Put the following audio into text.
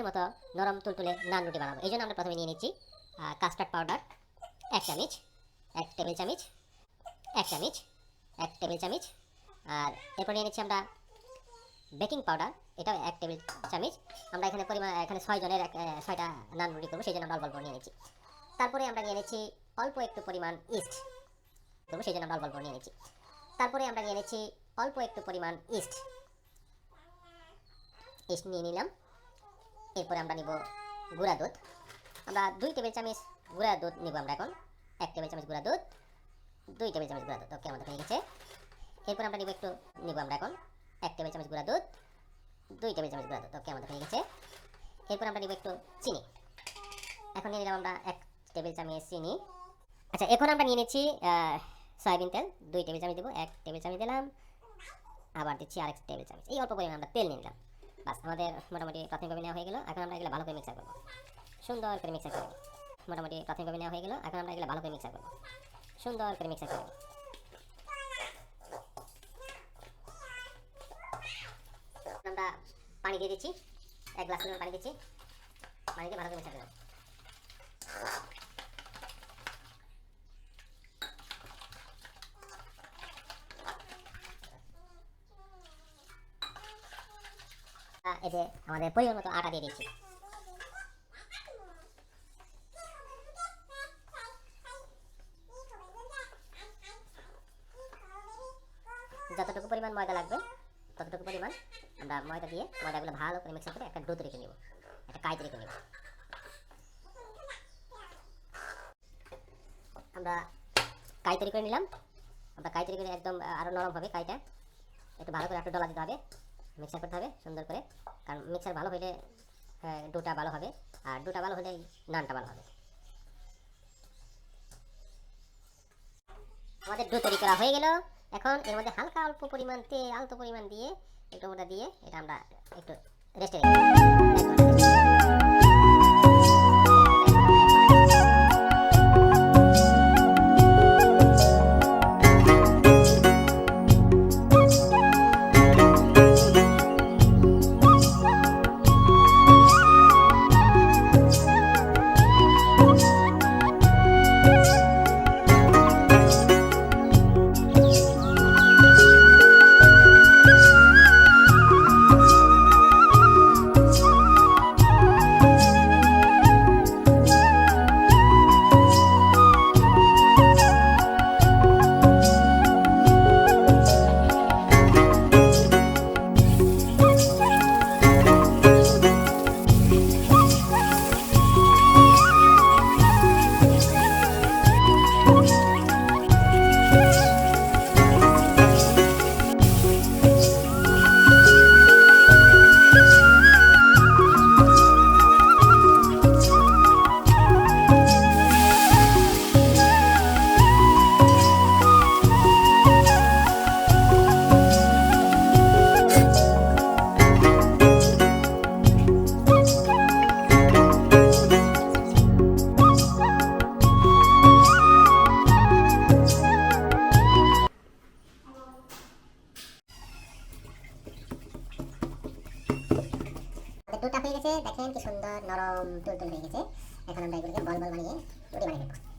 মনের মতো নরম তুলতুলে নান রুটি বানাবো। এই জন্য আমরা প্রথমে নিয়ে নিচ্ছি কাস্টার্ড পাউডার 1 চামচ, 1 টেবিল চামচ, 1 চামচ, 1 টেবিল চামচ। আর এরপর নিয়ে নিচ্ছি আমরা বেকিং পাউডার, এটাও 1 টেবিল চামচ। আমরা এখানে পরিমাণ 6 জনের 6টা নান রুটি করবো, সেই জন্য আমরা অল্প নিয়ে নিচ্ছি। তারপরে আমরা নিয়ে নিচ্ছি অল্প একটু পরিমাণ ইস্ট করবো, সেই জন্য আমরা অল্প নিয়ে নিচ্ছি। তারপরে আমরা নিয়ে নিচ্ছি অল্প একটু পরিমাণ ইস্ট নিয়ে নিলাম। এরপরে আমরা নিব গুঁড়া দুধ। আমরা 2 টেবিল চামচ গুঁড়া দুধ নিব আমরা এখন। 1 টেবিল চামচ গুঁড়া দুধ, 2 টেবিল চামচ গুঁড়া দুধ। ওকে, আমাদের হয়ে গেছে। এরপর আমরা নিব আমরা এখন 1 টেবিল চামচ গুঁড়া দুধ, 2 টেবিল চামচ গুঁড়া দুধ। ওকে, আমাদের হয়ে গেছে। এরপর আমরা নিব একটু চিনি। এখন নিয়ে নিলাম আমরা 1 টেবিল চামচ চিনি। আচ্ছা, এখন আমরা নিয়ে নিচ্ছি সয়াবিন তেল 2 টেবিল চামচ দেবো। 1 টেবিল চামচ দিলাম, আবার দিচ্ছি আরেক টেবিল চামচ। এই অল্প পরিমাণে আমরা তেল নিয়ে নিলাম। বাস, আমাদের মোটামুটি প্রাথমিকভাবে নেওয়া হয়ে গেল। এখন আমরা এগুলো ভালো করে মিক্সার করবো, সুন্দর করে মিক্সার করবো। মোটামুটি প্রাথমিকভাবে নেওয়া হয়ে গেল। এখন আমরা এগুলো ভালো করে মিক্সার করবো, সুন্দর করে মিক্সার করবো। আমরা পানি দিয়ে দিচ্ছি, 1 গ্লাস পরিমাণ পানি দিচ্ছি। পানি দিয়ে ভালো করে মিক্সার করবো। এই যে আমাদের পরিমাণ মতো আটা দিয়ে দিচ্ছি। যতটুকু পরিমাণ ময়দা লাগবে ততটুকু পরিমাণ আমরা ময়দা দিয়ে ময়দাগুলো ভালো করে মিক্স করে একটা ডো তৈরি করে নেব, একটা কাই তৈরি করে নেব। আমরা কাই তৈরি করে নিলাম। আমরা কাই তৈরি করে একদম আরও নরম হবে কাইটা। একটু ভালো করে একটু ডলা দিতে হবে, মিক্সার করতে হবে সুন্দর করে। কারণ মিক্সার ভালো হলে ডোটা ভালো হবে, আর ডোটা ভালো হলে নানটা ভালো হবে। আমাদের ডো তৈরি করা হয়ে গেল। এখন এর মধ্যে হালকা অল্প পরিমাণ তেল, অল্প পরিমাণ দিয়ে একটু ওটা দিয়ে এটা আমরা একটু রেস্টে ডোটা হয়ে গেছে। দেখেন কি সুন্দর নরম তুলতুল হয়ে গেছে। এখন আমরা এগুলোকে বল বল বানিয়ে রুটি বানিয়ে নেব।